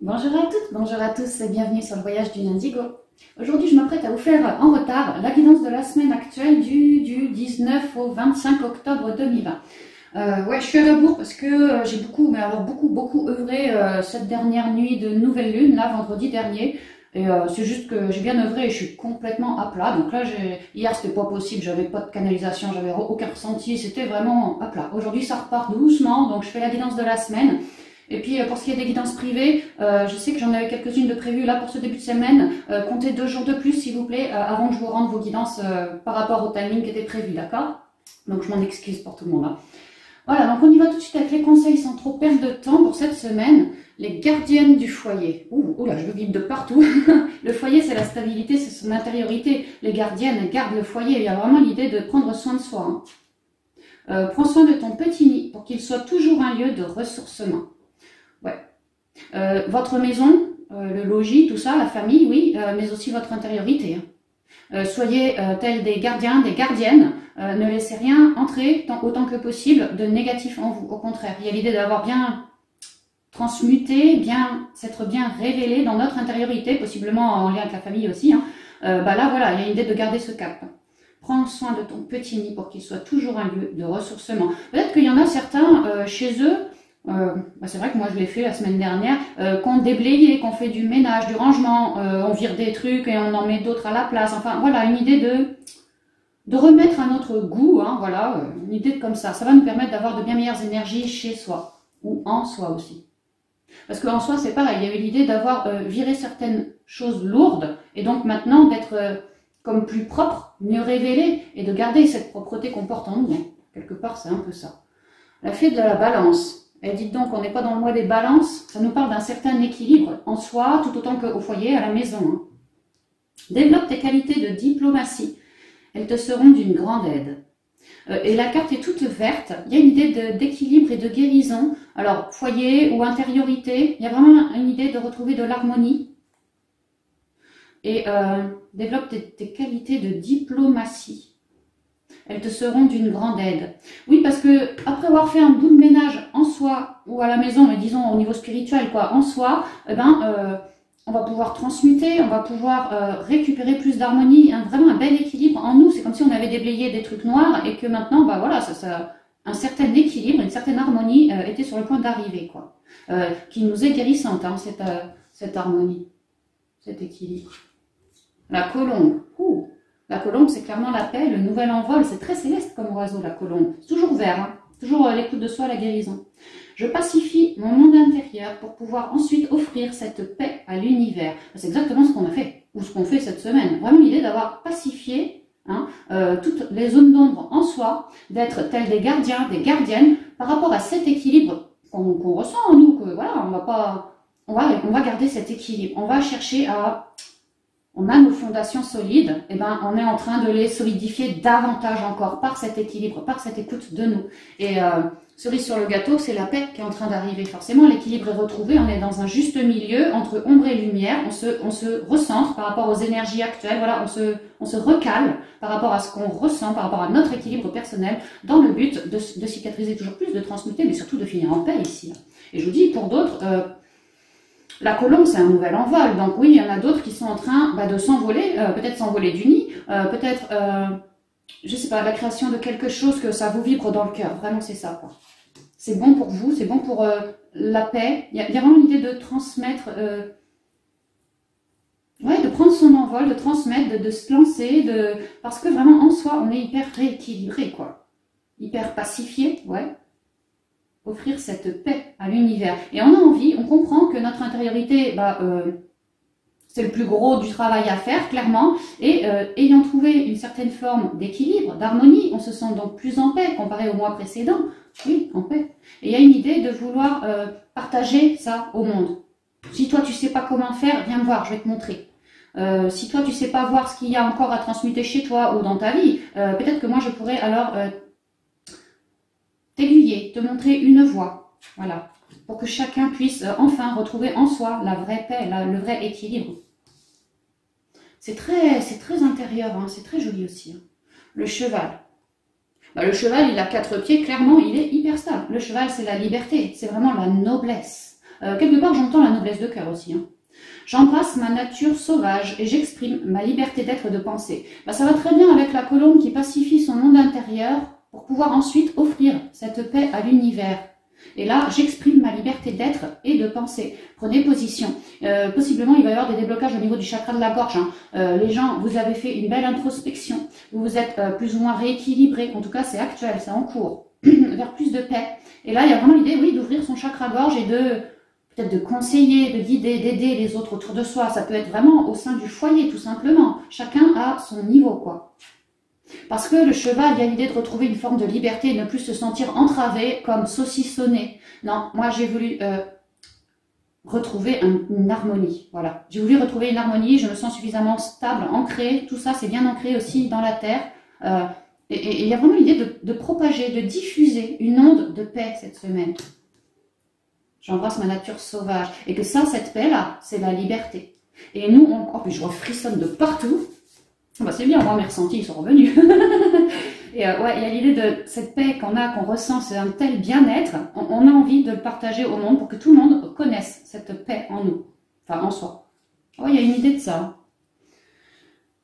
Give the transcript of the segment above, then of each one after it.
Bonjour à toutes, bonjour à tous et bienvenue sur le voyage du Indigo. Aujourd'hui, je m'apprête à vous faire en retard la guidance de la semaine actuelle du 19 au 25 octobre 2020. Ouais, je suis à la bourre parce que j'ai beaucoup, mais alors beaucoup œuvré cette dernière nuit de nouvelle lune, là, vendredi dernier. Et c'est juste que j'ai bien œuvré et je suis complètement à plat. Donc là, hier, c'était pas possible, j'avais pas de canalisation, j'avais aucun ressenti, c'était vraiment à plat. Aujourd'hui, ça repart doucement, donc je fais la guidance de la semaine. Et puis pour ce qui est des guidances privées, je sais que j'en avais quelques-unes de prévues là pour ce début de semaine. Comptez 2 jours de plus s'il vous plaît avant que je vous rende vos guidances par rapport au timing qui était prévu, d'accord? Donc je m'en excuse pour tout le monde. Hein. Voilà, donc on y va tout de suite avec les conseils sans trop perdre de temps pour cette semaine. Les gardiennes du foyer. Ouh là, je vibre de partout. Le foyer, c'est la stabilité, c'est son intériorité. Les gardiennes gardent le foyer. Il y a vraiment l'idée de prendre soin de soi. Hein. Prends soin de ton petit nid pour qu'il soit toujours un lieu de ressourcement. Ouais. Votre maison, le logis, tout ça, la famille, oui, mais aussi votre intériorité. Hein. Soyez tels des gardiens, des gardiennes, ne laissez rien entrer autant que possible de négatif en vous. Au contraire, il y a l'idée d'avoir bien transmuté, s'être bien révélé dans notre intériorité, possiblement en lien avec la famille aussi. Hein. Là, voilà, il y a l'idée de garder ce cap. Prends soin de ton petit nid pour qu'il soit toujours un lieu de ressourcement. Peut-être qu'il y en a certains chez eux. C'est vrai que moi je l'ai fait la semaine dernière, qu'on déblayait, qu'on fait du ménage, du rangement, on vire des trucs et on en met d'autres à la place. Enfin voilà, une idée de remettre à notre goût, hein, voilà, une idée comme ça. Ça va nous permettre d'avoir de bien meilleures énergies chez soi, ou en soi aussi. Parce qu'en soi c'est pareil, il y avait l'idée d'avoir viré certaines choses lourdes, et donc maintenant d'être comme plus propre, mieux révélé, et de garder cette propreté qu'on porte en nous. Hein. Quelque part c'est un peu ça. La fée de la balance. Et dites donc, on n'est pas dans le mois des balances, ça nous parle d'un certain équilibre en soi, tout autant qu'au foyer, à la maison. Hein. Développe tes qualités de diplomatie, elles te seront d'une grande aide. Et la carte est toute verte, il y a une idée d'équilibre et de guérison. Alors, foyer ou intériorité, il y a vraiment une idée de retrouver de l'harmonie. Et développe tes qualités de diplomatie. Elles te seront d'une grande aide. Oui, parce que après avoir fait un bout de ménage en soi ou à la maison, mais disons au niveau spirituel, quoi, en soi, on va pouvoir transmuter, on va pouvoir récupérer plus d'harmonie, vraiment un bel équilibre en nous. C'est comme si on avait déblayé des trucs noirs et que maintenant, voilà, un certain équilibre, une certaine harmonie était sur le point d'arriver, quoi. Qui nous est guérissante, hein, cette harmonie, cet équilibre. La colombe. Ouh. La colombe, c'est clairement la paix, le nouvel envol. C'est très céleste comme oiseau, la colombe. C'est toujours vert, hein. Toujours l'écoute de soi, la guérison. Je pacifie mon monde intérieur pour pouvoir ensuite offrir cette paix à l'univers. C'est exactement ce qu'on a fait, ou ce qu'on fait cette semaine. Vraiment l'idée d'avoir pacifié toutes les zones d'ombre en soi, d'être tels des gardiens, des gardiennes, par rapport à cet équilibre qu'on ressent en nous, que voilà, on va garder cet équilibre. On va chercher on a nos fondations solides, et on est en train de les solidifier davantage encore par cet équilibre, par cette écoute de nous. Et cerise sur le gâteau, c'est la paix qui est en train d'arriver. Forcément, l'équilibre est retrouvé, on est dans un juste milieu entre ombre et lumière, on se recentre par rapport aux énergies actuelles, voilà, on se recale par rapport à ce qu'on ressent, par rapport à notre équilibre personnel, dans le but de cicatriser toujours plus, de transmuter, mais surtout de finir en paix ici. Et je vous dis, pour d'autres... la colombe, c'est un nouvel envol. Donc oui, il y en a d'autres qui sont en train de s'envoler, peut-être s'envoler du nid, peut-être, je sais pas, la création de quelque chose que ça vous vibre dans le cœur. Vraiment, c'est ça, quoi. C'est bon pour vous, c'est bon pour la paix. Il y a vraiment l'idée de transmettre, de prendre son envol, de transmettre, de se lancer, parce que vraiment, en soi, on est hyper rééquilibré, quoi. Hyper pacifié, ouais. Offrir cette paix à l'univers. Et on a envie, on comprend que notre intériorité, c'est le plus gros du travail à faire, clairement. Et ayant trouvé une certaine forme d'équilibre, d'harmonie, on se sent donc plus en paix comparé au mois précédent. Oui, en paix. Et il y a une idée de vouloir partager ça au monde. Si toi, tu sais pas comment faire, viens me voir, je vais te montrer. Si toi, tu sais pas voir ce qu'il y a encore à transmuter chez toi ou dans ta vie, peut-être que moi, je pourrais alors... t'aiguiller, te montrer une voie, voilà, pour que chacun puisse enfin retrouver en soi la vraie paix, le vrai équilibre. C'est très intérieur, hein, c'est très joli aussi. Hein. Le cheval. Le cheval, il a 4 pieds, clairement, il est hyper stable. Le cheval, c'est la liberté, c'est vraiment la noblesse. Quelque part, j'entends la noblesse de cœur aussi. Hein. J'embrasse ma nature sauvage et j'exprime ma liberté d'être et de penser. Bah, ça va très bien avec la colombe qui pacifie son monde intérieur pour pouvoir ensuite offrir cette paix à l'univers. Et là, j'exprime ma liberté d'être et de penser. Prenez position. Possiblement, il va y avoir des déblocages au niveau du chakra de la gorge. Hein. Les gens, vous avez fait une belle introspection. Vous vous êtes plus ou moins rééquilibré. En tout cas, c'est actuel, c'est en cours. Vers plus de paix. Et là, il y a vraiment l'idée, oui, d'ouvrir son chakra gorge et de peut-être de conseiller, de guider, d'aider les autres autour de soi. Ça peut être vraiment au sein du foyer, tout simplement. Chacun a son niveau, quoi. Parce que le cheval, il y a l'idée de retrouver une forme de liberté et ne plus se sentir entravé comme saucissonné. Non, moi j'ai voulu retrouver une harmonie. Voilà, j'ai voulu retrouver une harmonie, je me sens suffisamment stable, ancrée. Tout ça, c'est bien ancré aussi dans la terre. Et il y a vraiment l'idée de propager, de diffuser une onde de paix cette semaine. J'embrasse ma nature sauvage. Et que ça, cette paix-là, c'est la liberté. Et nous, oh, puis je frissonne de partout. Bah, c'est bien, moi mes ressentis ils sont revenus. Et ouais, il y a l'idée de cette paix qu'on a, qu'on ressent, c'est un tel bien-être, on a envie de le partager au monde pour que tout le monde connaisse cette paix en nous, enfin en soi. Oh, il y a une idée de ça.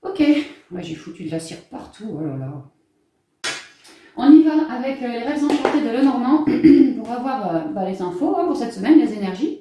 Ok, ouais, j'ai foutu de la cire partout, oh là là. On y va avec les rêves enchantés de Lenormand pour avoir les infos hein, pour cette semaine, les énergies.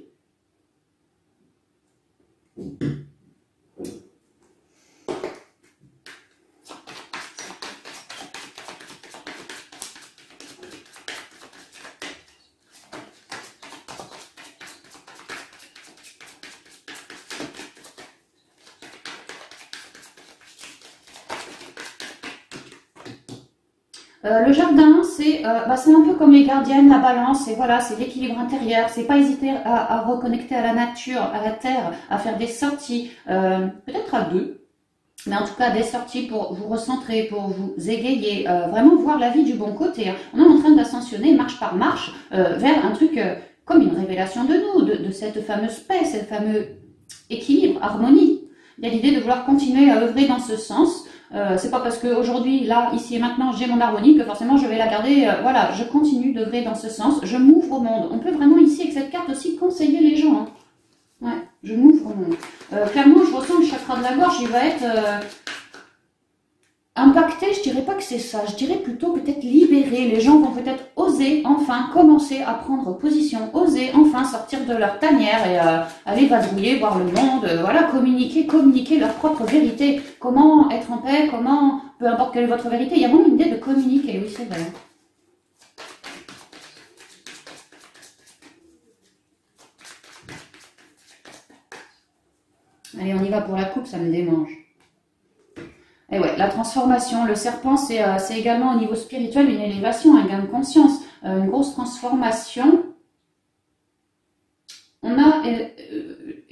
Le jardin, c'est un peu comme les gardiennes, la balance, et voilà, c'est l'équilibre intérieur, c'est pas hésiter à reconnecter à la nature, à la terre, à faire des sorties, peut-être à deux, mais en tout cas des sorties pour vous recentrer, pour vous égayer, vraiment voir la vie du bon côté. Hein. On est en train d'ascensionner marche par marche vers un truc comme une révélation de nous, de cette fameuse paix, ce fameux équilibre, harmonie. Il y a l'idée de vouloir continuer à œuvrer dans ce sens. C'est pas parce qu'aujourd'hui, là, ici et maintenant, j'ai mon harmonie que forcément je vais la garder. Voilà, je continue d'œuvrer dans ce sens. Je m'ouvre au monde. On peut vraiment ici, avec cette carte aussi, conseiller les gens. Hein. Ouais, je m'ouvre au monde. Clairement, je ressens le chakra de la gorge, il va être impacté. Je dirais pas que c'est ça. Je dirais plutôt peut-être libéré. Les gens vont peut-être oser enfin commencer à prendre position, oser enfin sortir de leur tanière et aller vadrouiller, voir le monde, voilà, communiquer leur propre vérité. Comment être en paix, comment, peu importe quelle est votre vérité, il y a vraiment une idée de communiquer, oui c'est vrai. Allez, on y va pour la coupe, ça me démange. Et ouais, la transformation, le serpent, c'est également au niveau spirituel une élévation, un gain de conscience, une grosse transformation. On a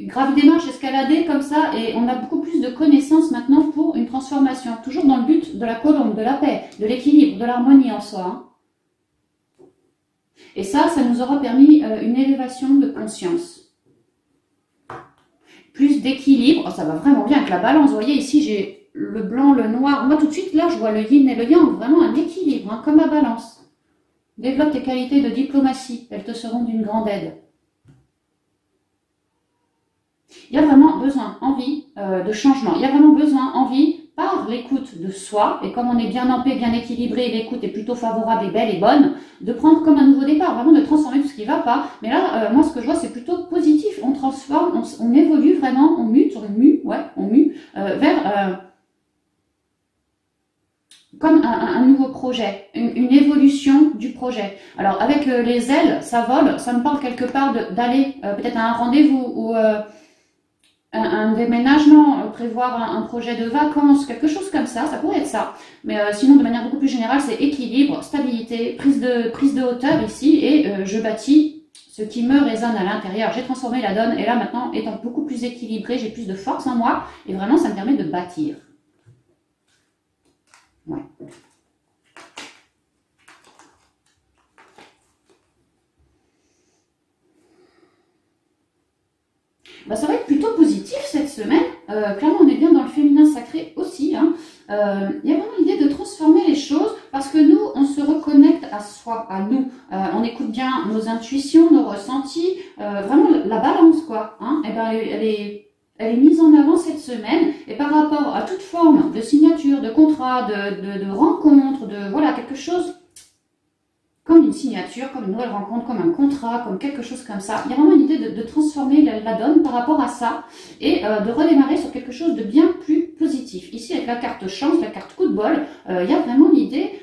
gravi des marches, escaladé comme ça, et on a beaucoup plus de connaissances maintenant pour une transformation, toujours dans le but de la colombe, de la paix, de l'équilibre, de l'harmonie en soi. Hein. Et ça nous aura permis une élévation de conscience. Plus d'équilibre, oh, ça va vraiment bien avec la balance, vous voyez ici j'ai le blanc, le noir, moi tout de suite là je vois le yin et le yang, vraiment un équilibre, hein, comme la balance. Développe tes qualités de diplomatie, elles te seront d'une grande aide. Il y a vraiment besoin, envie de changement, il y a vraiment besoin, envie par l'écoute de soi, et comme on est bien en paix, bien équilibré, l'écoute est plutôt favorable et belle et bonne, de prendre comme un nouveau départ, vraiment de transformer tout ce qui ne va pas. Mais là, moi ce que je vois c'est plutôt positif, on transforme, on évolue vraiment, on mue vers comme un nouveau projet, une évolution du projet. Alors avec les ailes, ça vole, ça me parle quelque part d'aller peut-être à un rendez-vous ou un déménagement, prévoir un projet de vacances, quelque chose comme ça pourrait être ça. Mais sinon, de manière beaucoup plus générale, c'est équilibre, stabilité, prise de hauteur ici, et je bâtis ce qui me résonne à l'intérieur. J'ai transformé la donne, et là maintenant, étant beaucoup plus équilibré, j'ai plus de force en moi, et vraiment, ça me permet de bâtir. Ouais. Bah, ça va être plutôt positif cette semaine. Clairement, on est bien dans le féminin sacré aussi. Hein. Il y a vraiment l'idée de transformer les choses. Parce que nous, on se reconnecte à soi, à nous. On écoute bien nos intuitions, nos ressentis, vraiment la balance, quoi. Hein, et ben, elle est mise en avant cette semaine. Et par rapport à toute forme de signature, de contrat, de rencontre, de voilà, quelque chose comme une signature, comme une nouvelle rencontre, comme un contrat, comme quelque chose comme ça. Il y a vraiment une idée de transformer la donne par rapport à ça et de redémarrer sur quelque chose de bien plus positif. Ici, avec la carte chance, la carte coup de bol, il y a vraiment l'idée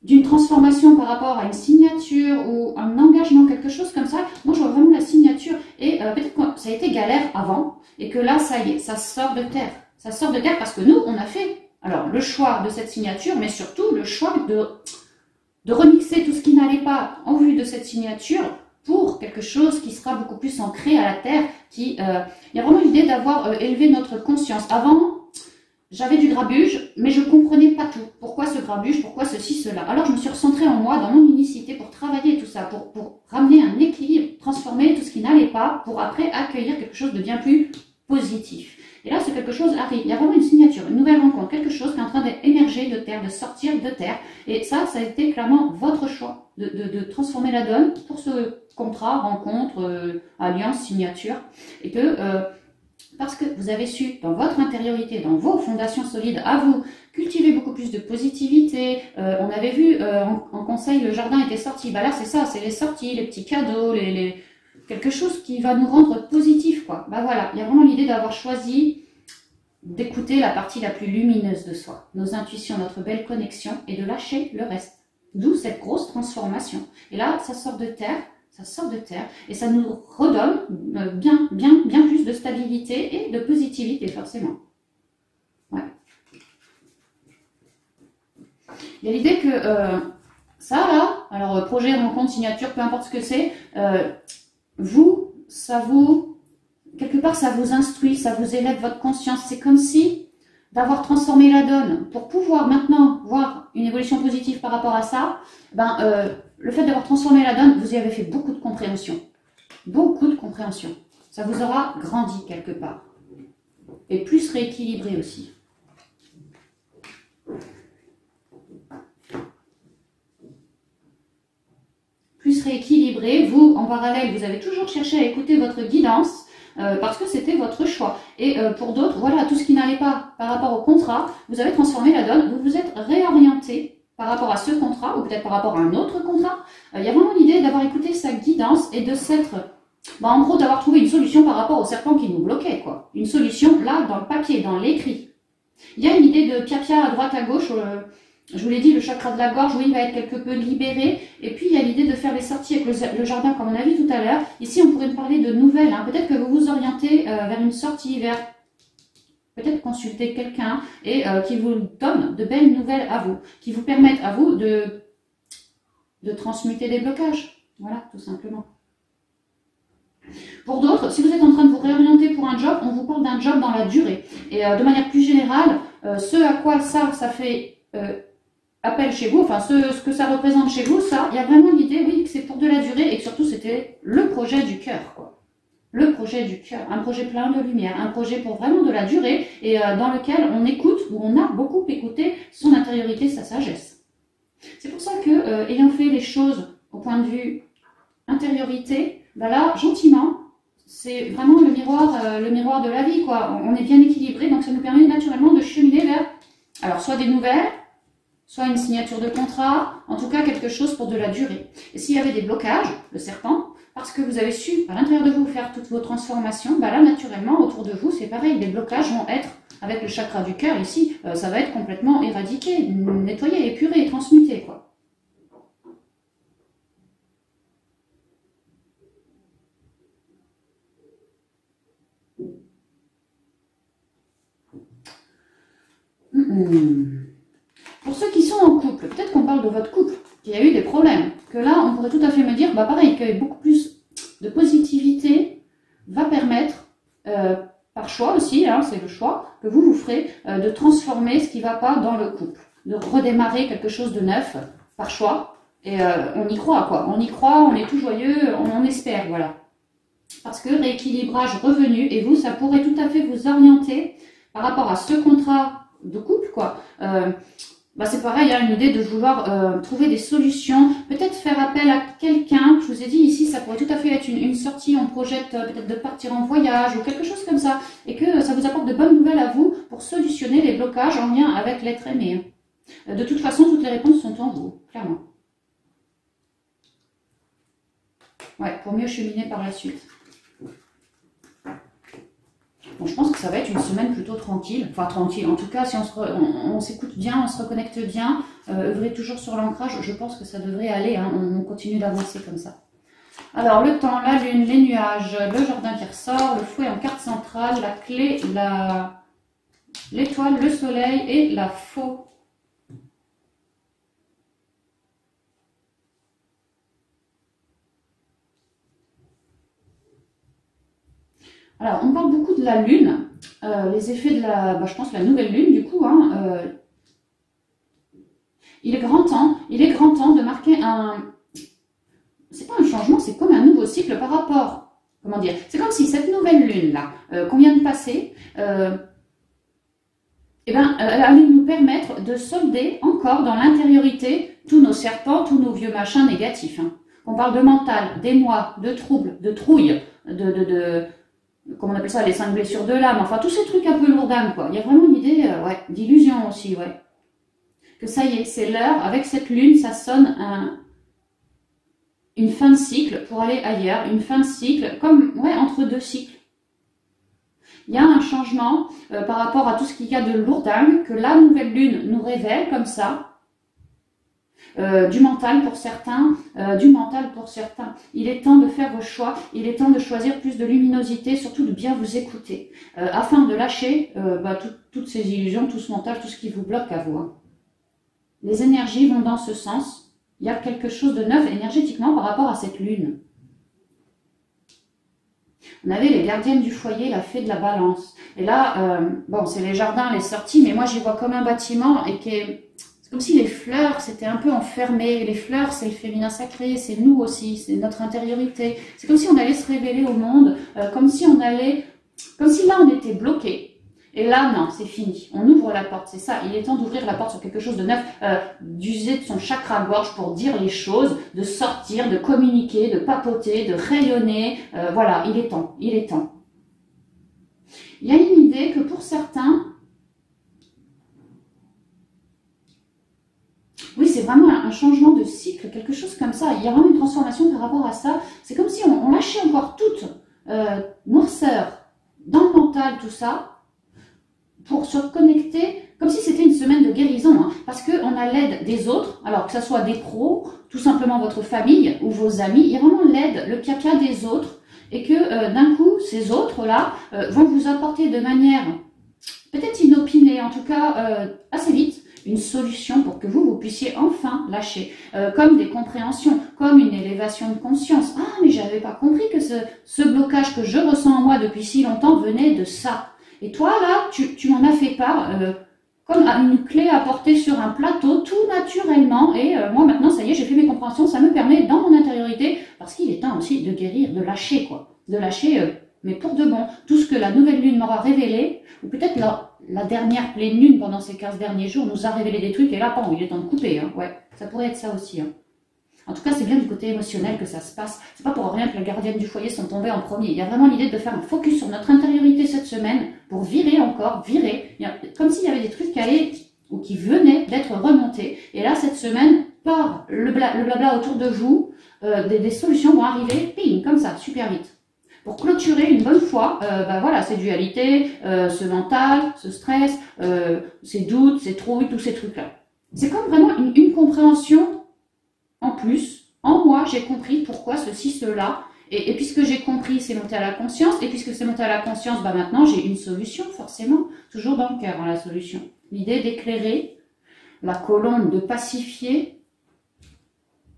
d'une transformation par rapport à une signature ou un engagement, quelque chose comme ça. Moi, je vois vraiment la signature et peut-être que ça a été galère avant et que là, ça y est, ça sort de terre. Ça sort de terre parce que nous, on a fait alors le choix de cette signature, mais surtout le choix de remixer tout ce qui n'allait pas en vue de cette signature pour quelque chose qui sera beaucoup plus ancré à la terre. Il y a vraiment l'idée d'avoir élevé notre conscience. Avant, j'avais du grabuge, mais je ne comprenais pas tout. Pourquoi ce grabuge, pourquoi ceci, cela. Alors je me suis recentrée en moi, dans mon unicité, pour travailler tout ça, pour ramener un équilibre, transformer tout ce qui n'allait pas, pour après accueillir quelque chose de bien plus positif. Et là, quelque chose arrive. Il y a vraiment une signature, une nouvelle rencontre, quelque chose qui est en train d'émerger de terre, de sortir de terre. Et ça a été clairement votre choix de transformer la donne pour ce contrat, rencontre, alliance, signature. Et que, parce que vous avez su, dans votre intériorité, dans vos fondations solides, à vous, cultiver beaucoup plus de positivité. On avait vu en conseil, le jardin était sorti. Bah là, c'est ça, c'est les sorties, les petits cadeaux, quelque chose qui va nous rendre positifs, quoi. Bah voilà, il y a vraiment l'idée d'avoir choisi d'écouter la partie la plus lumineuse de soi, nos intuitions, notre belle connexion, et de lâcher le reste. D'où cette grosse transformation. Et là, ça sort de terre, et ça nous redonne bien plus de stabilité et de positivité, forcément. Ouais. Il y a l'idée que ça, là, alors projet, rencontre, signature, peu importe ce que c'est, quelque part, ça vous instruit, ça vous élève votre conscience. C'est comme si d'avoir transformé la donne pour pouvoir maintenant voir une évolution positive par rapport à ça, le fait d'avoir transformé la donne, vous y avez fait beaucoup de compréhension. Beaucoup de compréhension. Ça vous aura grandi quelque part. Et plus rééquilibré aussi. Plus rééquilibré, vous, en parallèle, vous avez toujours cherché à écouter votre guidance, parce que c'était votre choix. Et pour d'autres, voilà, tout ce qui n'allait pas par rapport au contrat, vous avez transformé la donne, vous vous êtes réorienté par rapport à ce contrat, ou peut-être par rapport à un autre contrat. Il y a vraiment l'idée d'avoir écouté sa guidance et de s'être, en gros, d'avoir trouvé une solution par rapport au serpent qui nous bloquait, quoi. Une solution, là, dans le papier, dans l'écrit. Il y a une idée de pia-pia à droite, à gauche, je vous l'ai dit, le chakra de la gorge, oui, il va être quelque peu libéré. Et puis, il y a l'idée de faire les sorties avec le jardin, comme on a vu tout à l'heure. Ici, on pourrait parler de nouvelles. Hein. Peut-être que vous vous orientez vers une sortie, vers peut-être consulter quelqu'un et qui vous donne de belles nouvelles à vous, qui vous permettent à vous de transmuter des blocages. Voilà, tout simplement. Pour d'autres, si vous êtes en train de vous réorienter pour un job, on vous parle d'un job dans la durée. Et de manière plus générale, ce à quoi ça fait appel chez vous, enfin ce que ça représente chez vous, ça, il y a vraiment l'idée, oui, que c'est pour de la durée et que surtout c'était le projet du cœur, quoi. Le projet du cœur, un projet plein de lumière, un projet pour vraiment de la durée et dans lequel on écoute, ou on a beaucoup écouté son intériorité, sa sagesse. C'est pour ça que, ayant fait les choses au point de vue intériorité, là, gentiment, c'est vraiment le miroir de la vie, quoi. On est bien équilibré, donc ça nous permet naturellement de cheminer vers, alors soit des nouvelles, soit une signature de contrat, en tout cas quelque chose pour de la durée. Et s'il y avait des blocages, le serpent, parce que vous avez su à l'intérieur de vous faire toutes vos transformations, là naturellement autour de vous c'est pareil, les blocages vont être, avec le chakra du cœur ici, ça va être complètement éradiqué, nettoyé, épuré, transmuté, quoi. Pour ceux qui sont en couple, peut-être qu'on parle de votre couple, qu'il y a eu des problèmes, que là, on pourrait tout à fait me dire, pareil, que beaucoup plus de positivité va permettre, par choix aussi, hein, c'est le choix que vous ferez, de transformer ce qui ne va pas dans le couple, de redémarrer quelque chose de neuf, par choix, et on y croit, quoi. On y croit, on est tout joyeux, on en espère, voilà. Parce que rééquilibrage revenu, et vous, ça pourrait tout à fait vous orienter par rapport à ce contrat de couple, quoi. bah c'est pareil, il y a une idée de vouloir trouver des solutions, peut-être faire appel à quelqu'un. Je vous ai dit ici, ça pourrait tout à fait être une sortie, on projette peut-être de partir en voyage ou quelque chose comme ça, et que ça vous apporte de bonnes nouvelles à vous pour solutionner les blocages en lien avec l'être aimé. De toute façon, toutes les réponses sont en vous, clairement. Ouais, pour mieux cheminer par la suite. Bon, je pense que ça va être une semaine plutôt tranquille. Enfin, tranquille. En tout cas, si on s'écoute bien, on se reconnecte bien, œuvrer toujours sur l'ancrage, je pense que ça devrait aller. Hein, on continue d'avancer comme ça. Alors, le temps, la lune, les nuages, le jardin qui ressort, le fouet en carte centrale, la clé, l'étoile, le soleil et la faux. Alors, on parle beaucoup de la lune, les effets de je pense, la nouvelle lune, du coup. Hein, il est grand temps de marquer c'est pas un changement, c'est comme un nouveau cycle par rapport, comment dire, c'est comme si cette nouvelle lune-là, qu'on vient de passer, elle allait nous permettre de solder encore dans l'intériorité tous nos serpents, tous nos vieux machins négatifs. Hein. On parle de mental, d'émoi, de troubles, de trouille, comment on appelle ça, les 5 blessures de l'âme, enfin tous ces trucs un peu lourdins, quoi. Il y a vraiment une idée d'illusion aussi, ouais. Que ça y est, c'est l'heure, avec cette lune, ça sonne une fin de cycle pour aller ailleurs, une fin de cycle, comme, entre deux cycles. Il y a un changement par rapport à tout ce qu'il y a de lourdingue, que la nouvelle lune nous révèle comme ça. Du mental pour certains, Il est temps de faire vos choix, il est temps de choisir plus de luminosité, surtout de bien vous écouter, afin de lâcher toutes ces illusions, tout ce mental, tout ce qui vous bloque à vous. Hein. Les énergies vont dans ce sens, il y a quelque chose de neuf énergétiquement par rapport à cette lune. On avait les gardiennes du foyer, la fée de la balance. Et là, c'est les jardins, les sorties, mais moi j'y vois comme un bâtiment et c'est comme si les fleurs s'étaient un peu enfermées. Les fleurs, c'est le féminin sacré, c'est nous aussi, c'est notre intériorité. C'est comme si on allait se révéler au monde, comme si là on était bloqué. Et là, non, c'est fini. On ouvre la porte, c'est ça. Il est temps d'ouvrir la porte sur quelque chose de neuf, d'user de son chakra-gorge pour dire les choses, de sortir, de communiquer, de papoter, de rayonner. Voilà, il est temps, il est temps. Il y a une idée que pour certains, oui, c'est vraiment un changement de cycle, quelque chose comme ça. Il y a vraiment une transformation par rapport à ça. C'est comme si on lâchait encore toute noirceur dans le mental, tout ça, pour se reconnecter, comme si c'était une semaine de guérison, hein, parce qu'on a l'aide des autres, alors que ce soit des pros, tout simplement votre famille ou vos amis, il y a vraiment l'aide, le caca des autres, et que d'un coup, ces autres-là vont vous apporter de manière peut-être inopinée, en tout cas assez vite, une solution pour que vous puissiez enfin lâcher, comme des compréhensions, comme une élévation de conscience. Ah, mais j'avais pas compris que ce blocage que je ressens en moi depuis si longtemps venait de ça. Et toi, là, tu m'en as fait part comme une clé à porter sur un plateau, tout naturellement. Et moi, maintenant, ça y est, j'ai fait mes compréhensions. Ça me permet, dans mon intériorité, parce qu'il est temps aussi de guérir, de lâcher, quoi. De lâcher, mais pour de bon, tout ce que la nouvelle lune m'aura révélé, ou peut-être la dernière pleine lune pendant ces 15 derniers jours nous a révélé des trucs. Et là, il est temps de couper. Hein, ouais, ça pourrait être ça aussi. Hein. En tout cas, c'est bien du côté émotionnel que ça se passe. C'est pas pour rien que les gardiennes du foyer sont tombées en premier. Il y a vraiment l'idée de faire un focus sur notre intériorité cette semaine pour virer encore, comme s'il y avait des trucs qui allaient ou qui venaient d'être remontés. Et là, cette semaine, par le blabla autour de vous, des solutions vont arriver, ping, comme ça, super vite. Pour clôturer une bonne fois, ces dualités, ce mental, ce stress, ces doutes, ces trouilles, tous ces trucs-là. C'est comme vraiment une compréhension. En plus, en moi, j'ai compris pourquoi ceci, cela. Et puisque j'ai compris, c'est monté à la conscience. Et puisque c'est monté à la conscience, maintenant, j'ai une solution, forcément. Toujours dans le cœur, la solution. L'idée d'éclairer, la colombe, de pacifier.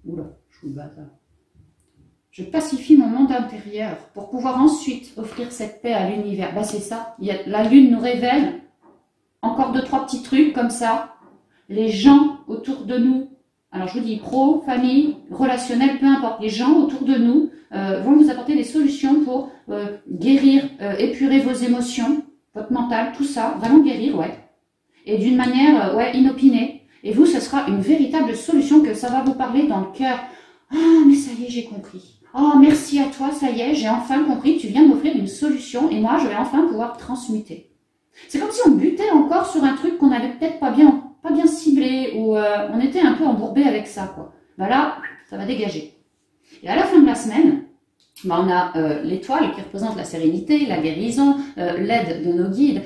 Oula, je vous le bazar. Je pacifie mon monde intérieur pour pouvoir ensuite offrir cette paix à l'univers. C'est ça. La lune nous révèle encore 2-3 petits trucs comme ça. Les gens autour de nous. Alors je vous dis pro, famille, relationnel, peu importe, les gens autour de nous vont vous apporter des solutions pour guérir, épurer vos émotions, votre mental, tout ça, vraiment guérir, ouais. Et d'une manière inopinée. Et vous, ce sera une véritable solution que ça va vous parler dans le cœur. Ah, mais ça y est, j'ai compris. Oh, merci à toi, ça y est, j'ai enfin compris, tu viens de m'offrir une solution et moi, je vais enfin pouvoir transmuter. C'est comme si on butait encore sur un truc qu'on n'avait peut-être pas bien ciblé ou on était un peu embourbé avec ça, quoi. Ben là, ça va dégager. Et à la fin de la semaine, ben on a l'étoile qui représente la sérénité, la guérison, l'aide de nos guides,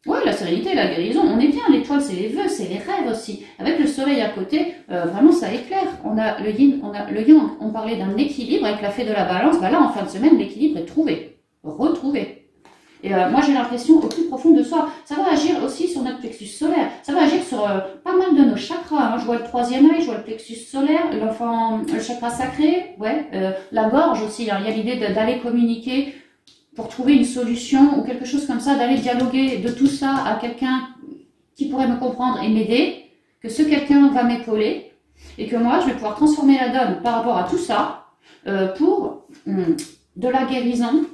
ouais, la sérénité, la guérison, on est bien, l'étoile c'est les vœux, c'est les rêves aussi. Avec le soleil à côté, vraiment ça éclaire. On a le yin, on a le yang, on parlait d'un équilibre avec la fée de la balance, ben là en fin de semaine l'équilibre est trouvé, retrouvé. Et moi j'ai l'impression au plus profond de soi, ça va agir aussi sur notre plexus solaire, ça va agir sur pas mal de nos chakras, hein. Je vois le troisième œil, je vois le plexus solaire, le chakra sacré, ouais, la gorge aussi, hein. Il y a l'idée d'aller communiquer pour trouver une solution ou quelque chose comme ça, d'aller dialoguer de tout ça à quelqu'un qui pourrait me comprendre et m'aider, que ce quelqu'un va m'épauler et que moi je vais pouvoir transformer la donne par rapport à tout ça pour de la guérison,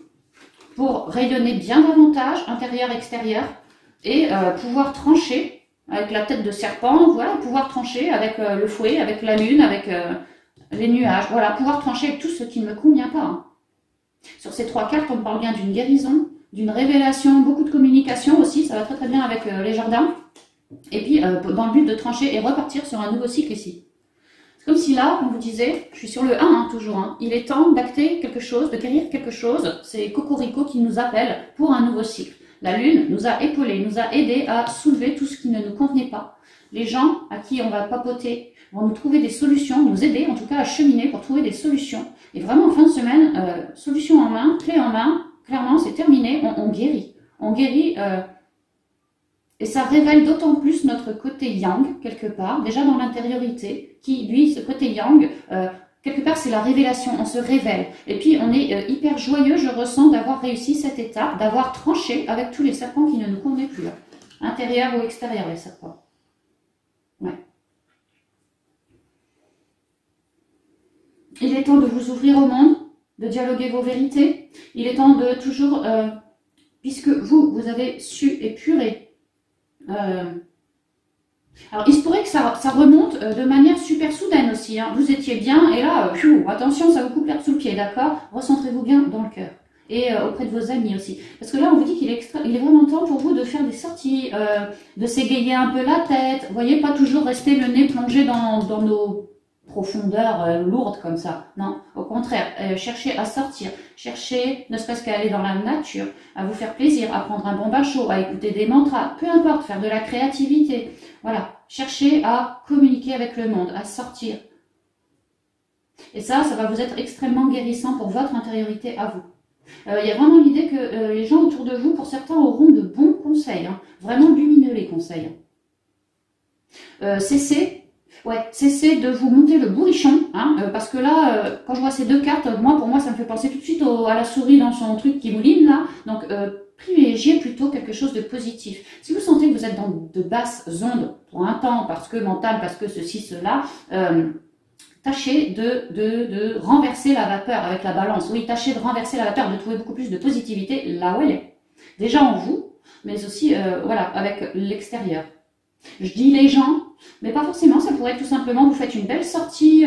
pour rayonner bien davantage, intérieur, extérieur, et pouvoir trancher avec la tête de serpent, voilà, pouvoir trancher avec le fouet, avec la lune, avec les nuages, voilà, pouvoir trancher avec tout ce qui ne me convient pas. Hein. Sur ces trois cartes, on parle bien d'une guérison, d'une révélation, beaucoup de communication aussi, ça va très très bien avec les jardins, et puis dans le but de trancher et repartir sur un nouveau cycle ici. C'est comme si là, on vous disait, je suis sur le 1 hein, toujours, hein, il est temps d'acter quelque chose, de guérir quelque chose, c'est Cocorico qui nous appelle pour un nouveau cycle. La lune nous a épaulés, nous a aidés à soulever tout ce qui ne nous convenait pas. Les gens à qui on va papoter vont nous trouver des solutions, nous aider en tout cas à cheminer pour trouver des solutions. Et vraiment en fin de semaine, solution en main, clé en main, clairement c'est terminé, on guérit. On guérit et ça révèle d'autant plus notre côté yang, quelque part, déjà dans l'intériorité, qui lui, ce côté yang, quelque part c'est la révélation, on se révèle. Et puis on est hyper joyeux, je ressens, d'avoir réussi cette étape, d'avoir tranché avec tous les serpents qui ne nous convenaient plus. Intérieur ou extérieur les serpents. Ouais. Il est temps de vous ouvrir au monde, de dialoguer vos vérités. Il est temps de toujours, puisque vous avez su épurer. Alors il se pourrait que ça remonte de manière super soudaine aussi. Hein. Vous étiez bien et là, attention, ça vous coupe l'herbe sous le pied, d'accord? Recentrez-vous bien dans le cœur. Et auprès de vos amis aussi. Parce que là, on vous dit qu'il est vraiment temps pour vous de faire des sorties, de s'égayer un peu la tête. Vous voyez, pas toujours rester le nez plongé dans nos profondeurs lourdes comme ça. Non, au contraire, cherchez à sortir, cherchez ne serait-ce qu'à aller dans la nature, à vous faire plaisir, à prendre un bon bain chaud, à écouter des mantras, peu importe, faire de la créativité. Voilà, cherchez à communiquer avec le monde, à sortir. Et ça va vous être extrêmement guérissant pour votre intériorité à vous. Il y a vraiment l'idée que les gens autour de vous, pour certains, auront de bons conseils, hein, vraiment lumineux les conseils. Cessez de vous monter le bourrichon, hein, parce que là, quand je vois ces deux cartes, pour moi, ça me fait penser tout de suite à la souris dans son truc qui mouline, là. Donc, privilégiez plutôt quelque chose de positif. Si vous sentez que vous êtes dans de basses ondes pour un temps, parce que mental, parce que ceci, cela, tâchez de renverser la vapeur avec la balance. Oui, tâchez de renverser la vapeur, de trouver beaucoup plus de positivité là où elle est. Déjà en vous, mais aussi, voilà, avec l'extérieur. Je dis les gens, mais pas forcément, ça pourrait être tout simplement, vous faites une belle sortie,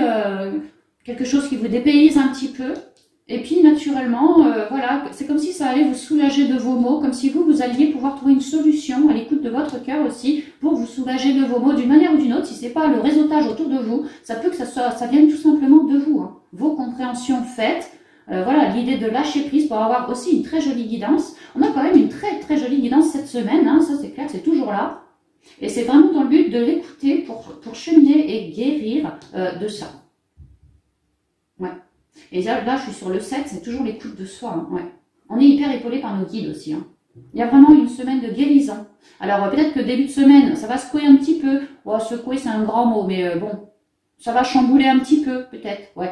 quelque chose qui vous dépayse un petit peu, et puis naturellement, voilà, c'est comme si ça allait vous soulager de vos maux, comme si vous alliez pouvoir trouver une solution à l'écoute de votre cœur aussi, pour vous soulager de vos maux d'une manière ou d'une autre. Si c'est pas le réseautage autour de vous, ça peut que ça vienne tout simplement de vous, hein. Vos compréhensions faites, voilà, l'idée de lâcher prise pour avoir aussi une très jolie guidance. On a quand même une très très jolie guidance cette semaine, hein, ça c'est clair, c'est toujours là. Et c'est vraiment dans le but de l'écouter pour cheminer et guérir de ça. Ouais. Et là, je suis sur le 7, c'est toujours l'écoute de soi. Hein, ouais. On est hyper épaulé par nos guides aussi. Hein. Il y a vraiment une semaine de guérison. Alors peut-être que début de semaine, ça va secouer un petit peu. Oh, secouer, c'est un grand mot, mais bon, ça va chambouler un petit peu, peut-être. Ouais.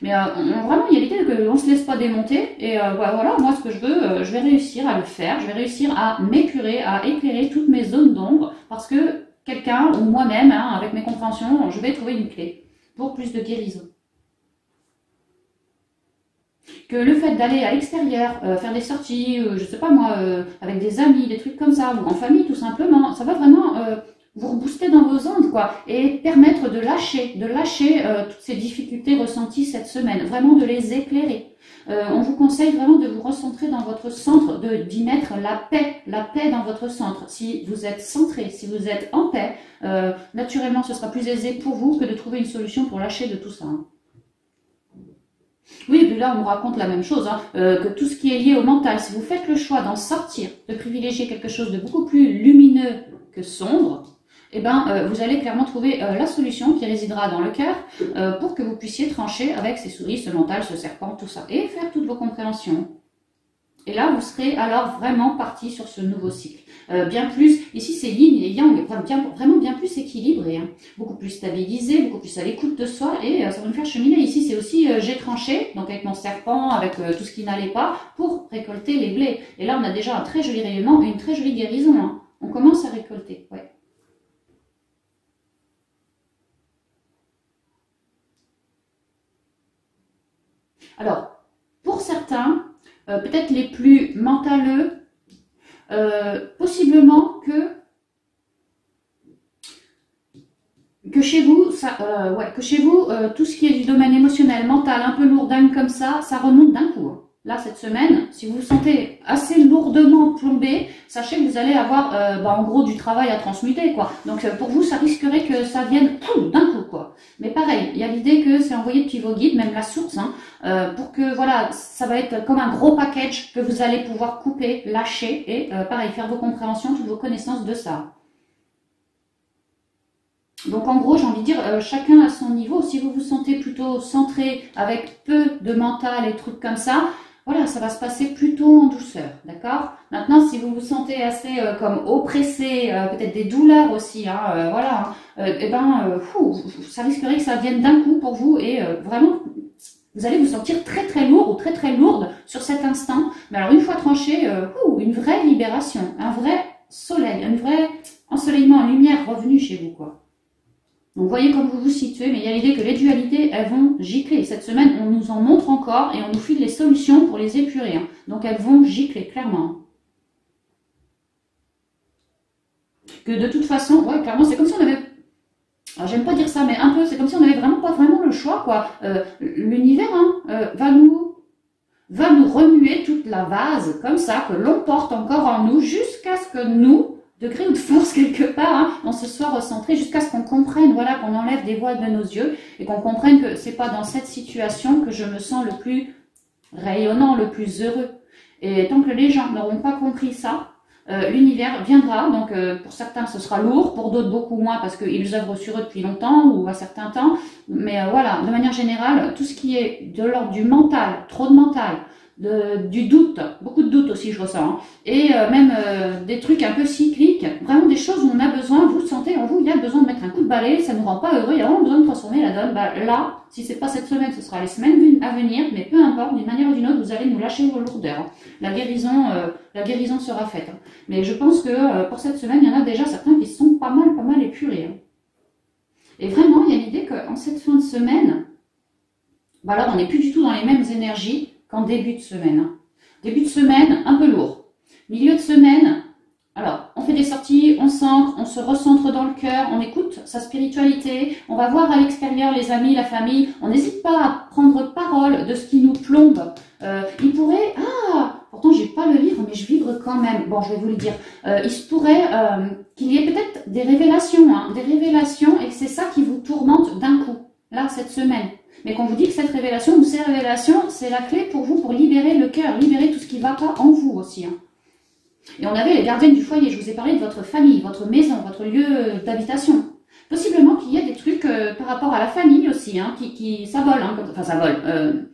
Mais vraiment, il y a l'idée qu'on ne se laisse pas démonter. Et voilà, moi, ce que je veux, je vais réussir à le faire. Je vais réussir à m'épurer, à éclairer toutes mes zones d'ombre. Parce que quelqu'un, ou moi-même, hein, avec mes compréhensions, je vais trouver une clé pour plus de guérison. Que le fait d'aller à l'extérieur, faire des sorties, je sais pas moi, avec des amis, des trucs comme ça, ou en famille tout simplement, ça va vraiment vous rebooster dans vos ondes, quoi, et permettre de lâcher toutes ces difficultés ressenties cette semaine, vraiment de les éclairer. On vous conseille vraiment de vous recentrer dans votre centre, d'y mettre la paix dans votre centre. Si vous êtes centré, si vous êtes en paix, naturellement ce sera plus aisé pour vous que de trouver une solution pour lâcher de tout ça. Hein. Oui, et puis là on nous raconte la même chose, hein, que tout ce qui est lié au mental, si vous faites le choix d'en sortir, de privilégier quelque chose de beaucoup plus lumineux que sombre, eh ben, vous allez clairement trouver la solution qui résidera dans le cœur pour que vous puissiez trancher avec ces souris, ce mental, ce serpent, tout ça, et faire toutes vos compréhensions. Et là, vous serez alors vraiment parti sur ce nouveau cycle. Bien plus, ici c'est yin et yang, vraiment bien plus équilibré, hein, beaucoup plus stabilisé, beaucoup plus à l'écoute de soi, et ça va nous faire cheminer. Ici c'est aussi j'ai tranché, donc avec mon serpent, avec tout ce qui n'allait pas, pour récolter les blés. Et là on a déjà un très joli rayonnement et une très jolie guérison. Hein. On commence à récolter, ouais. Alors, pour certains, peut-être les plus mentaleux, possiblement que chez vous, tout ce qui est du domaine émotionnel, mental, un peu lourdingue comme ça remonte d'un coup. Hein. Là, cette semaine, si vous vous sentez assez lourdement plombé, sachez que vous allez avoir, en gros, du travail à transmuter, quoi. Donc, pour vous, ça risquerait que ça vienne d'un coup, quoi. Mais pareil, il y a l'idée que c'est envoyé depuis vos guides, même la source, hein, pour que, voilà, ça va être comme un gros package que vous allez pouvoir couper, lâcher, et pareil, faire vos compréhensions, toutes vos connaissances de ça. Donc en gros, j'ai envie de dire, chacun à son niveau. Si vous vous sentez plutôt centré, avec peu de mental et trucs comme ça, voilà, ça va se passer plutôt en douceur, d'accord? Maintenant, si vous vous sentez assez comme oppressé, peut-être des douleurs aussi, hein, voilà, ça risquerait que ça vienne d'un coup pour vous et vraiment, vous allez vous sentir très très lourd ou très très lourde sur cet instant. Mais alors une fois tranché, une vraie libération, un vrai soleil, un vrai ensoleillement, lumière revenue chez vous, quoi. Donc voyez comme vous vous situez, mais il y a l'idée que les dualités, elles vont gicler. Cette semaine, on nous en montre encore et on nous file les solutions pour les épurer. Hein. Donc elles vont gicler, clairement. Que de toute façon, ouais, clairement, c'est comme si on avait... Alors j'aime pas dire ça, mais un peu, c'est comme si on n'avait vraiment pas vraiment le choix, quoi. L'univers va nous remuer toute la vase, comme ça, que l'on porte encore en nous, jusqu'à ce que nous... degré ou de force quelque part, hein, on se soit recentré jusqu'à ce qu'on comprenne, voilà, qu'on enlève des voiles de nos yeux et qu'on comprenne que c'est pas dans cette situation que je me sens le plus rayonnant, le plus heureux. Et tant que les gens n'auront pas compris ça, l'univers viendra, donc pour certains ce sera lourd, pour d'autres beaucoup moins parce qu'ils œuvrent sur eux depuis longtemps ou à certains temps, mais voilà, de manière générale, tout ce qui est de l'ordre du mental, trop de mental, du doute, beaucoup de doute aussi je ressens, hein. Et même des trucs un peu cycliques, vraiment des choses où on a besoin, vous le sentez en vous, il y a besoin de mettre un coup de balai, ça ne nous rend pas heureux, il y a vraiment besoin de transformer la donne. Bah, là, si c'est pas cette semaine, ce sera les semaines à venir, mais peu importe, d'une manière ou d'une autre, vous allez nous lâcher vos lourdeurs. Hein. La guérison sera faite. Hein. Mais je pense que pour cette semaine, il y en a déjà certains qui sont pas mal épurés. Hein. Et vraiment, il y a l'idée qu'en cette fin de semaine, bah là, on n'est plus du tout dans les mêmes énergies qu'en début de semaine. Hein. Début de semaine, un peu lourd. Milieu de semaine, alors, on fait des sorties, on s'ancre, on se recentre dans le cœur, on écoute sa spiritualité, on va voir à l'extérieur les amis, la famille, on n'hésite pas à prendre parole de ce qui nous plombe. Il pourrait, pourtant j'ai pas le livre, mais je vibre quand même. Bon, je vais vous le dire. Il se pourrait qu'il y ait peut-être des révélations, et que c'est ça qui vous tourmente d'un coup, là, cette semaine. Mais qu'on vous dit que cette révélation ou ces révélations, c'est la clé pour vous pour libérer le cœur, libérer tout ce qui ne va pas en vous aussi. Hein. Et on avait les gardiennes du foyer, je vous ai parlé de votre famille, votre maison, votre lieu d'habitation. Possiblement qu'il y ait des trucs par rapport à la famille aussi, hein, ça vole, hein, enfin ça vole.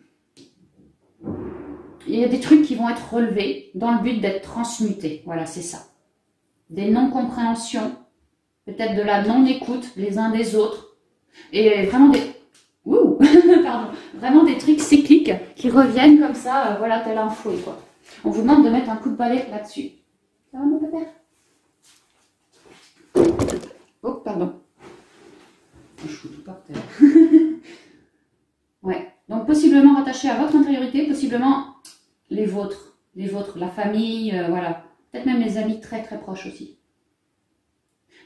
Il y a des trucs qui vont être relevés dans le but d'être transmutés, voilà c'est ça. Des non-compréhensions, peut-être de la non-écoute les uns des autres, et vraiment des... Pardon, vraiment des trucs cycliques qui reviennent comme ça, voilà, tel un fouet, quoi. On vous demande de mettre un coup de balai là-dessus. Ça va, mon pépère? Oh, pardon. Je fous tout par terre. Ouais, donc possiblement rattaché à votre intériorité, possiblement les vôtres, la famille, voilà. Peut-être même les amis très très proches aussi.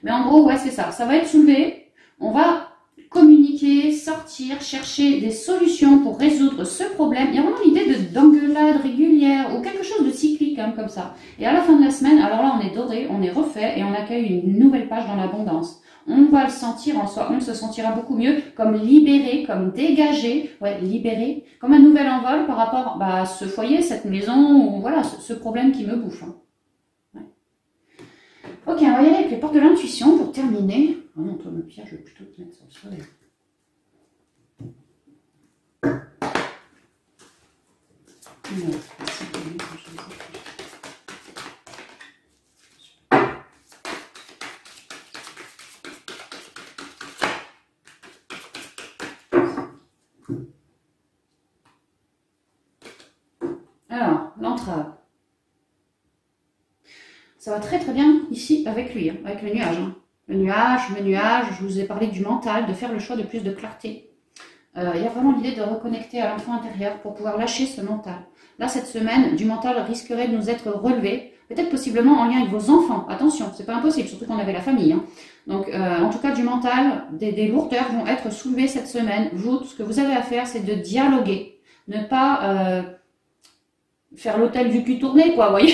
Mais en gros, ouais, c'est ça. Ça va être soulevé. On va communiquer, sortir, chercher des solutions pour résoudre ce problème. Il y a vraiment l'idée d'engueulade régulière ou quelque chose de cyclique hein, comme ça. Et à la fin de la semaine, alors là, on est doré, on est refait et on accueille une nouvelle page dans l'abondance. On va le sentir en soi, on se sentira beaucoup mieux comme libéré, comme dégagé, ouais, libéré, comme un nouvel envol par rapport à ce foyer, cette maison, ou voilà, ce problème qui me bouffe. Hein. Ouais. Ok, on va y aller avec les portes de l'intuition pour terminer. Oh non, toi, Pierre, je vais plutôt te mettre sur le soleil. Alors, l'entrave. Ça va très très bien ici avec lui, hein, avec le nuage. Hein. Le nuage, je vous ai parlé du mental, de faire le choix de plus de clarté. Il y a vraiment l'idée de reconnecter à l'enfant intérieur pour pouvoir lâcher ce mental. Là, cette semaine, du mental risquerait de nous être relevé, peut-être possiblement en lien avec vos enfants. Attention, c'est pas impossible, surtout qu'on avait la famille. Hein. Donc, en tout cas, du mental, des lourdeurs vont être soulevées cette semaine. Vous, tout ce que vous avez à faire, c'est de dialoguer. Ne pas faire l'hôtel du cul tourné, quoi, vous voyez.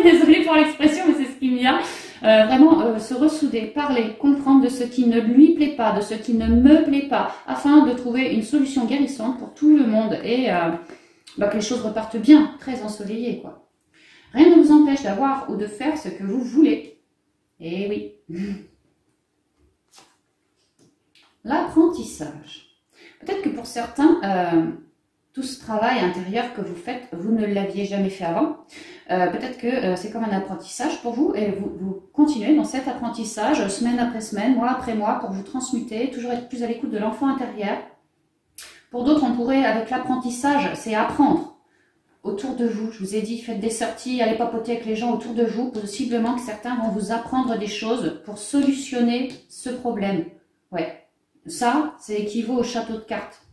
Désolée pour l'expression, mais c'est ce qui me vient. Vraiment se ressouder, parler, comprendre de ce qui ne lui plaît pas, de ce qui ne me plaît pas, afin de trouver une solution guérissante pour tout le monde et que les choses repartent bien, très ensoleillées, quoi. Rien ne vous empêche d'avoir ou de faire ce que vous voulez. Eh oui. L'apprentissage. Peut-être que pour certains, tout ce travail intérieur que vous faites, vous ne l'aviez jamais fait avant. Peut-être que c'est comme un apprentissage pour vous et vous continuez dans cet apprentissage semaine après semaine, mois après mois pour vous transmuter, toujours être plus à l'écoute de l'enfant intérieur. Pour d'autres, on pourrait, avec l'apprentissage, c'est apprendre autour de vous. Je vous ai dit, faites des sorties, allez papoter avec les gens autour de vous. Possiblement que certains vont vous apprendre des choses pour solutionner ce problème. Ouais, ça, c'est équivaut au château de cartes.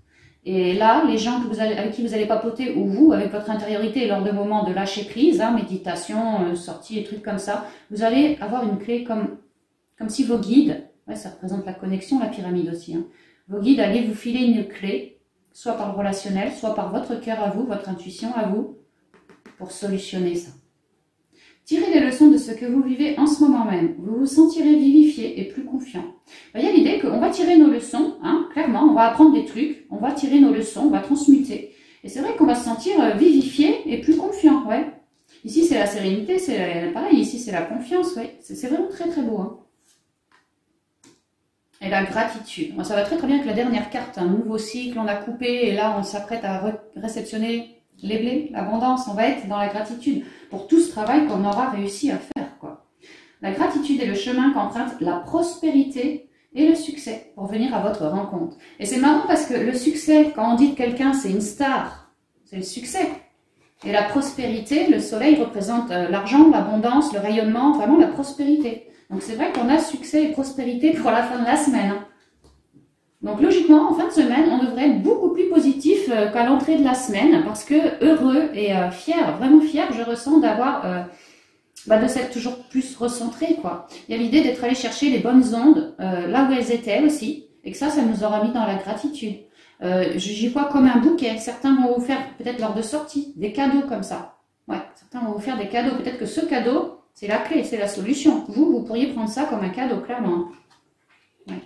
Et là, les gens avec qui vous allez papoter, ou vous, avec votre intériorité, lors de moments de lâcher prise, hein, méditation, sortie et trucs comme ça, vous allez avoir une clé comme si vos guides, ouais, ça représente la connexion, la pyramide aussi, hein, vos guides allaient vous filer une clé, soit par le relationnel, soit par votre cœur à vous, votre intuition à vous, pour solutionner ça. Tirez les leçons de ce que vous vivez en ce moment même. Vous vous sentirez vivifié et plus confiant. Il y a l'idée qu'on va tirer nos leçons, hein, clairement, on va apprendre des trucs, on va tirer nos leçons, on va transmuter. Et c'est vrai qu'on va se sentir vivifié et plus confiant, ouais. Ici, c'est la sérénité, c'est pareil, ici, c'est la confiance, ouais. C'est vraiment très très beau, hein. Et la gratitude. Ça va très très bien avec la dernière carte, un nouveau cycle, on a coupé, et là, on s'apprête à réceptionner les blés, l'abondance, on va être dans la gratitude pour tout ce travail qu'on aura réussi à faire, quoi. La gratitude est le chemin qu'emprunte la prospérité et le succès pour venir à votre rencontre. Et c'est marrant parce que le succès, quand on dit de quelqu'un c'est une star, c'est le succès. Et la prospérité, le soleil représente l'argent, l'abondance, le rayonnement, vraiment la prospérité. Donc c'est vrai qu'on a succès et prospérité pour la fin de la semaine, hein. Donc logiquement, en fin de semaine, on devrait être beaucoup plus positif qu'à l'entrée de la semaine parce que heureux et fier, vraiment fier, je ressens d'avoir, de s'être toujours plus recentré, quoi. Il y a l'idée d'être allé chercher les bonnes ondes là où elles étaient aussi et que ça nous aura mis dans la gratitude. J'y vois comme un bouquet. Certains vont vous faire peut-être lors de sortie des cadeaux comme ça. Ouais, certains vont vous faire des cadeaux. Peut-être que ce cadeau, c'est la clé, c'est la solution. Vous pourriez prendre ça comme un cadeau, clairement. Ouais.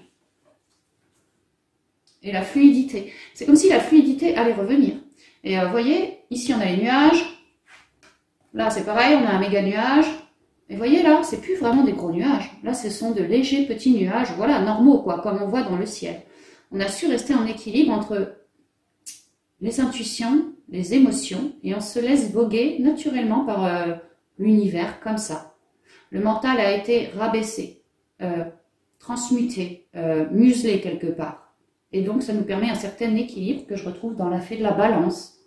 Et la fluidité. C'est comme si la fluidité allait revenir. Et vous voyez, ici on a les nuages. Là c'est pareil, on a un méga nuage. Et vous voyez là, c'est plus vraiment des gros nuages. Là ce sont de légers petits nuages, voilà, normaux quoi, comme on voit dans le ciel. On a su rester en équilibre entre les intuitions, les émotions, et on se laisse voguer naturellement par l'univers comme ça. Le mental a été rabaissé, transmuté, muselé quelque part. Et donc, ça nous permet un certain équilibre que je retrouve dans la fée de la balance.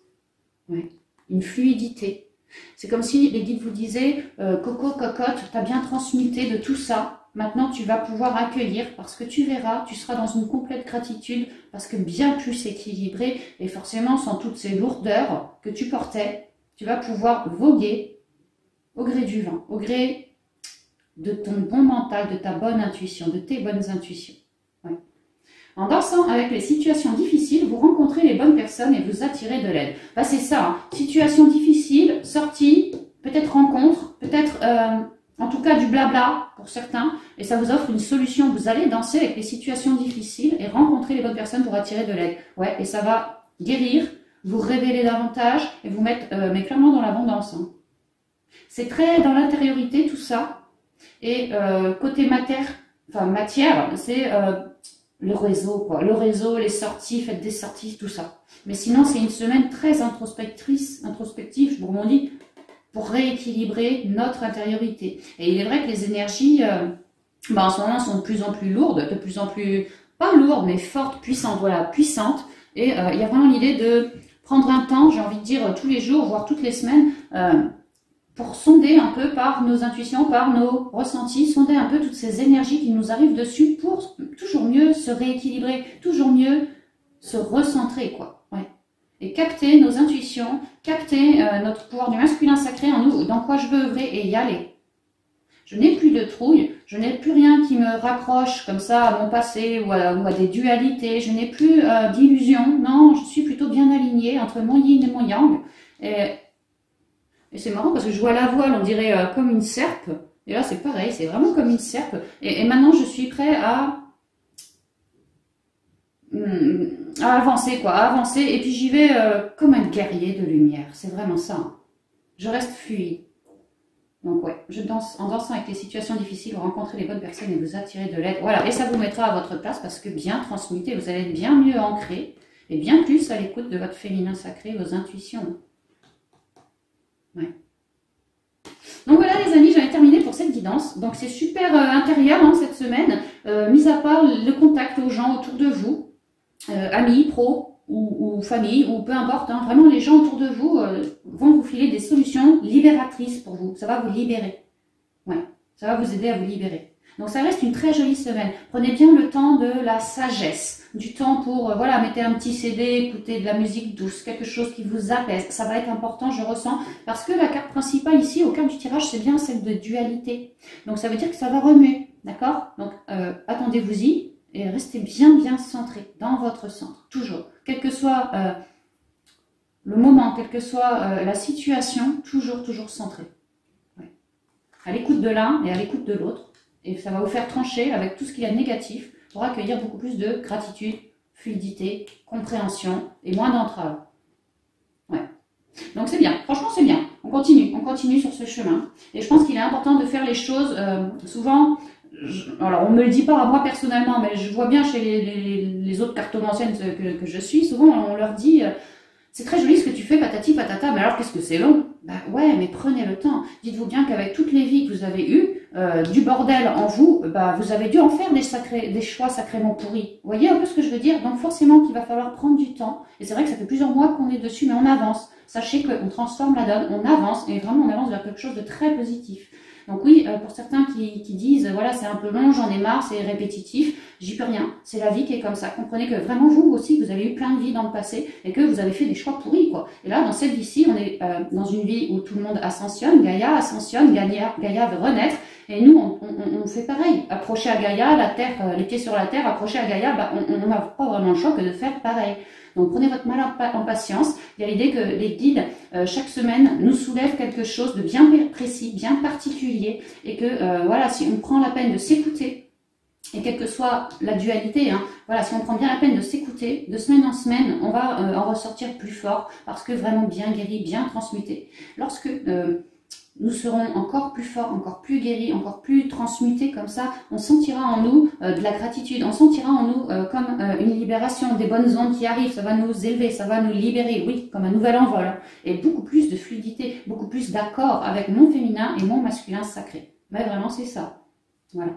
Ouais. Une fluidité. C'est comme si les guides vous disaient Coco, cocotte, tu as bien transmuté de tout ça. Maintenant, tu vas pouvoir accueillir parce que tu verras, tu seras dans une complète gratitude parce que bien plus équilibré et forcément sans toutes ces lourdeurs que tu portais, tu vas pouvoir voguer au gré du vent, au gré de ton bon mental, de ta bonne intuition, de tes bonnes intuitions. Ouais. En dansant avec les situations difficiles, vous rencontrez les bonnes personnes et vous attirez de l'aide. Bah, c'est ça, hein. Situation difficile, sortie, peut-être rencontre, peut-être en tout cas du blabla pour certains, et ça vous offre une solution. Vous allez danser avec les situations difficiles et rencontrer les bonnes personnes pour attirer de l'aide. Ouais, et ça va guérir, vous révéler davantage et vous mettre mais clairement dans l'abondance. Hein. C'est très dans l'intériorité tout ça. Et côté matière, c'est le réseau, quoi. Le réseau, les sorties, faites des sorties, tout ça. Mais sinon, c'est une semaine très introspective, je vous rebondis, pour rééquilibrer notre intériorité. Et il est vrai que les énergies, en ce moment, sont de plus en plus lourdes, de plus en plus, pas lourdes, mais fortes, puissantes, voilà, puissantes. Et il y a vraiment l'idée de prendre un temps, j'ai envie de dire tous les jours, voire toutes les semaines, pour sonder un peu par nos intuitions, par nos ressentis, sonder un peu toutes ces énergies qui nous arrivent dessus pour toujours mieux se rééquilibrer, toujours mieux se recentrer, quoi. Ouais. Et capter nos intuitions, capter notre pouvoir du masculin sacré en nous, dans quoi je veux œuvrer et y aller. Je n'ai plus de trouille, je n'ai plus rien qui me raccroche comme ça à mon passé ou à des dualités, je n'ai plus d'illusions, non, je suis plutôt bien alignée entre mon yin et mon yang. Et c'est marrant parce que je vois la voile, on dirait comme une serpe. Et là, c'est pareil, c'est vraiment comme une serpe. Et maintenant, je suis prêt à avancer, quoi, à avancer. Et puis, j'y vais comme un guerrier de lumière. C'est vraiment ça. Hein. Je reste fluide. Donc, ouais, je danse. En dansant avec les situations difficiles, vous rencontrez les bonnes personnes et vous attirez de l'aide. Voilà, et ça vous mettra à votre place parce que bien transmuté, vous allez être bien mieux ancré et bien plus à l'écoute de votre féminin sacré, vos intuitions. Ouais. Donc voilà les amis, j'en ai terminé pour cette guidance. Donc c'est super intérieur hein, cette semaine, mis à part le contact aux gens autour de vous, amis, pros ou famille, ou peu importe, hein, vraiment les gens autour de vous vont vous filer des solutions libératrices pour vous. Ça va vous libérer. Ouais, ça va vous aider à vous libérer. Donc ça reste une très jolie semaine. Prenez bien le temps de la sagesse, du temps pour, voilà, mettez un petit CD, écoutez de la musique douce, quelque chose qui vous apaise. Ça va être important, je ressens, parce que la carte principale ici, au cœur du tirage, c'est bien celle de dualité. Donc ça veut dire que ça va remuer, d'accord? Donc attendez-vous-y et restez bien centré dans votre centre, toujours. Quel que soit le moment, quelle que soit la situation, toujours centré. Ouais. À l'écoute de l'un et à l'écoute de l'autre. Et ça va vous faire trancher avec tout ce qu'il y a de négatif pour accueillir beaucoup plus de gratitude, fluidité, compréhension et moins d'entraves. Ouais. Donc c'est bien, franchement c'est bien. On continue sur ce chemin. Et je pense qu'il est important de faire les choses souvent. Alors on me le dit pas à moi personnellement, mais je vois bien chez les autres cartomanciennes que je suis, souvent on leur dit c'est très joli ce que tu fais, patati patata, mais alors qu'est-ce que c'est long? Bah ouais, mais prenez le temps. Dites-vous bien qu'avec toutes les vies que vous avez eues, du bordel en vous, bah vous avez dû en faire des choix sacrément pourris. Vous voyez un peu ce que je veux dire? Donc forcément qu'il va falloir prendre du temps. Et c'est vrai que ça fait plusieurs mois qu'on est dessus, mais on avance. Sachez qu'on transforme la donne, on avance, et vraiment on avance vers quelque chose de très positif. Donc oui, pour certains qui disent, voilà, c'est un peu long, j'en ai marre, c'est répétitif, j'y peux rien, c'est la vie qui est comme ça. Comprenez que vraiment vous aussi, vous avez eu plein de vies dans le passé et que vous avez fait des choix pourris, quoi. Et là, dans cette vie-ci, on est dans une vie où tout le monde ascensionne, Gaïa ascensionne, Gaïa veut renaître, et nous, on fait pareil. Accroché à Gaïa, la terre, les pieds sur la terre, accroché à Gaïa, bah, on n'a pas vraiment le choix que de faire pareil. Donc prenez votre mal en patience. Il y a l'idée que les guides, chaque semaine, nous soulèvent quelque chose de bien précis, bien particulier. Et que, voilà, si on prend la peine de s'écouter, et quelle que soit la dualité, hein, voilà, si on prend bien la peine de s'écouter, de semaine en semaine, on va en ressortir plus fort, parce que vraiment bien guéri, bien transmuté. Lorsque nous serons encore plus forts, encore plus guéris, encore plus transmutés comme ça. On sentira en nous de la gratitude, on sentira en nous comme une libération, des bonnes ondes qui arrivent, ça va nous élever, ça va nous libérer, oui, comme un nouvel envol. Hein, et beaucoup plus de fluidité, beaucoup plus d'accord avec mon féminin et mon masculin sacré. Mais vraiment, c'est ça. Voilà.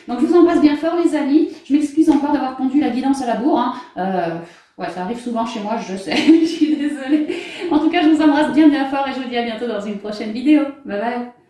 Donc, je vous embrasse bien fort, les amis. Je m'excuse encore d'avoir pondu la guidance à la bourre. Hein. Ouais, ça arrive souvent chez moi, je sais, je suis désolée. En tout cas, je vous embrasse bien fort et je vous dis à bientôt dans une prochaine vidéo. Bye bye.